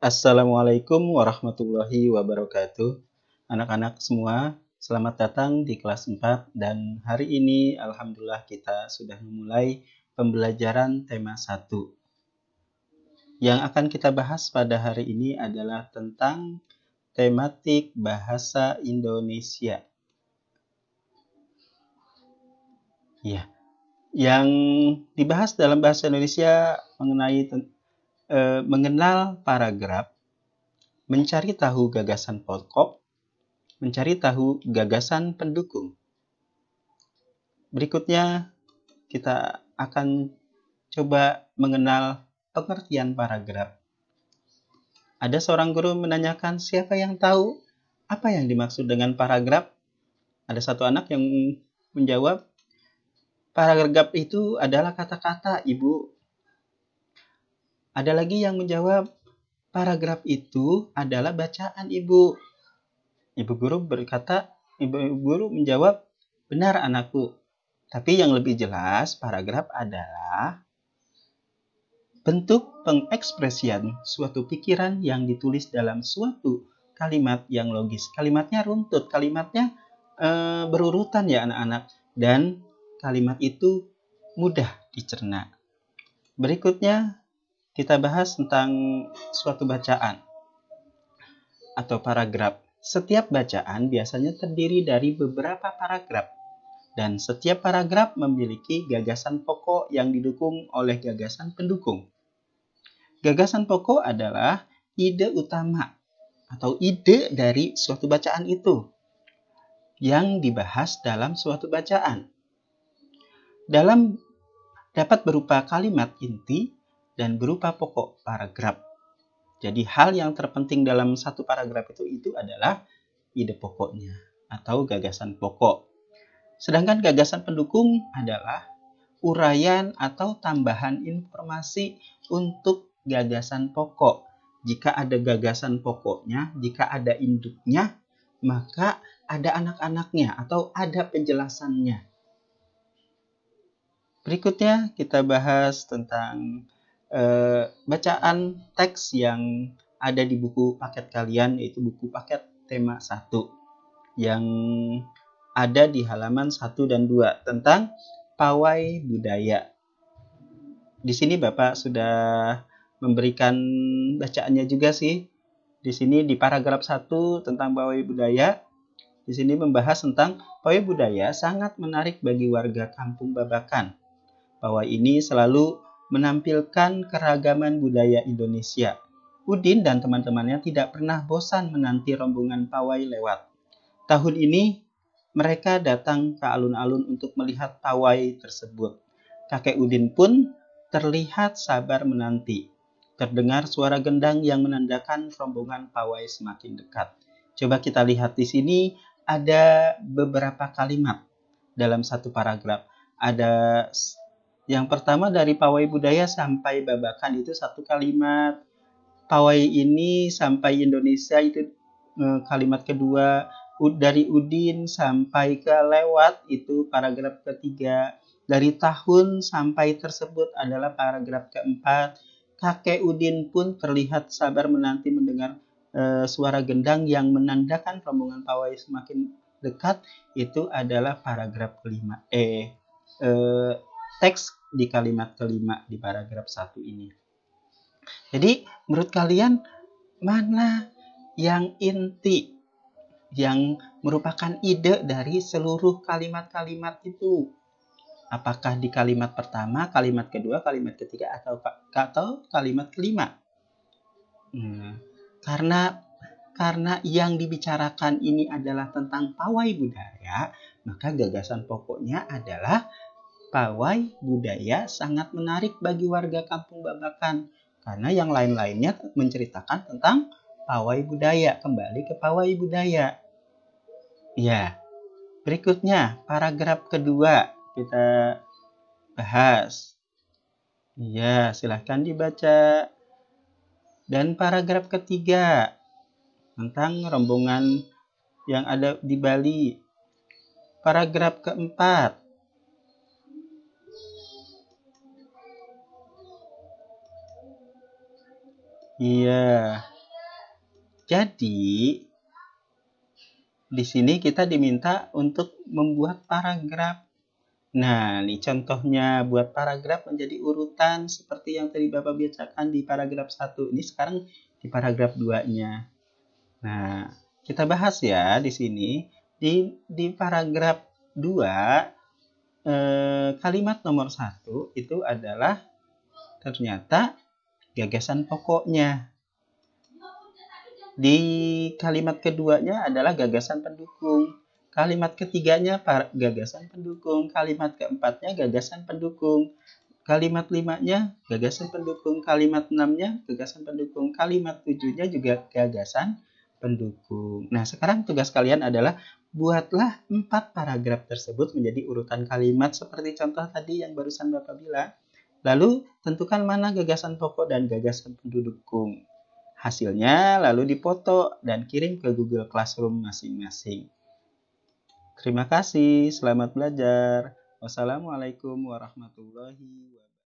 Assalamualaikum warahmatullahi wabarakatuh. Anak-anak semua, selamat datang di kelas 4 dan hari ini alhamdulillah kita sudah memulai pembelajaran tema 1. Yang akan kita bahas pada hari ini adalah tentang tematik bahasa Indonesia. Ya, yang dibahas dalam bahasa Indonesia mengenai mengenal paragraf, mencari tahu gagasan pokok, mencari tahu gagasan pendukung. Berikutnya kita akan coba mengenal pengertian paragraf. Ada seorang guru menanyakan, siapa yang tahu apa yang dimaksud dengan paragraf? Ada satu anak yang menjawab, paragraf itu adalah kata-kata, Ibu. Ada lagi yang menjawab, paragraf itu adalah bacaan, Ibu. Ibu guru menjawab, benar anakku. Tapi yang lebih jelas, paragraf adalah bentuk pengekspresian suatu pikiran yang ditulis dalam suatu kalimat yang logis. Kalimatnya runtut, kalimatnya berurutan ya anak-anak. Dan kalimat itu mudah dicerna. Berikutnya kita bahas tentang suatu bacaan atau paragraf. Setiap bacaan biasanya terdiri dari beberapa paragraf. Dan setiap paragraf memiliki gagasan pokok yang didukung oleh gagasan pendukung. Gagasan pokok adalah ide utama atau ide dari suatu bacaan itu yang dibahas dalam suatu bacaan. Dapat berupa kalimat inti dan berupa pokok paragraf. Jadi hal yang terpenting dalam satu paragraf itu adalah ide pokoknya atau gagasan pokok. Sedangkan gagasan pendukung adalah uraian atau tambahan informasi untuk gagasan pokok. Jika ada gagasan pokoknya, jika ada induknya, maka ada anak-anaknya atau ada penjelasannya. Berikutnya kita bahas tentang bacaan teks yang ada di buku paket kalian, yaitu buku paket tema 1 yang ada di halaman 1 dan 2 tentang pawai budaya. Di sini Bapak sudah memberikan bacaannya juga sih. Di sini di paragraf 1 tentang pawai budaya, di sini membahas tentang pawai budaya sangat menarik bagi warga Kampung Babakan. Pawai ini selalu menampilkan keragaman budaya Indonesia. Udin dan teman-temannya tidak pernah bosan menanti rombongan pawai lewat. Tahun ini mereka datang ke alun-alun untuk melihat pawai tersebut. Kakek Udin pun terlihat sabar menanti. Terdengar suara gendang yang menandakan rombongan pawai semakin dekat. Coba kita lihat di sini ada beberapa kalimat dalam satu paragraf. Ada yang pertama dari pawai budaya sampai Babakan itu satu kalimat. Pawai ini sampai Indonesia itu kalimat kedua. Dari Udin sampai ke lewat itu paragraf ketiga. Dari tahun sampai tersebut adalah paragraf keempat. Kakek Udin pun terlihat sabar menanti mendengar suara gendang yang menandakan rombongan pawai semakin dekat. Itu adalah paragraf kelima. Teks di kalimat kelima di paragraf 1 ini. Jadi menurut kalian mana yang inti, yang merupakan ide dari seluruh kalimat-kalimat itu? Apakah di kalimat pertama, kalimat kedua, kalimat ketiga, atau kalimat kelima? Karena yang dibicarakan ini adalah tentang pawai budaya, maka gagasan pokoknya adalah pawai budaya sangat menarik bagi warga Kampung Babakan. Karena yang lain-lainnya menceritakan tentang pawai budaya. Kembali ke pawai budaya. Ya, berikutnya paragraf kedua kita bahas. Ya, silahkan dibaca. Dan paragraf ketiga tentang rombongan yang ada di Bali. Paragraf keempat. Iya, Jadi, di sini kita diminta untuk membuat paragraf. Nah, ini contohnya buat paragraf menjadi urutan seperti yang tadi Bapak bacakan di paragraf 1. Ini sekarang di paragraf 2-nya. Nah, kita bahas ya di sini. Di paragraf 2, kalimat nomor 1 itu adalah ternyata gagasan pokoknya. Di kalimat keduanya adalah gagasan pendukung. Kalimat ketiganya gagasan pendukung. Kalimat keempatnya gagasan pendukung. Kalimat 5-nya gagasan pendukung. Kalimat 6-nya gagasan pendukung. Kalimat 7-nya juga gagasan pendukung. Nah, sekarang tugas kalian adalah buatlah 4 paragraf tersebut menjadi urutan kalimat seperti contoh tadi yang barusan Bapak bilang. Lalu tentukan mana gagasan pokok dan gagasan pendukung. Hasilnya lalu dipoto dan kirim ke Google Classroom masing-masing. Terima kasih, selamat belajar. Wassalamualaikum warahmatullahi wabarakatuh.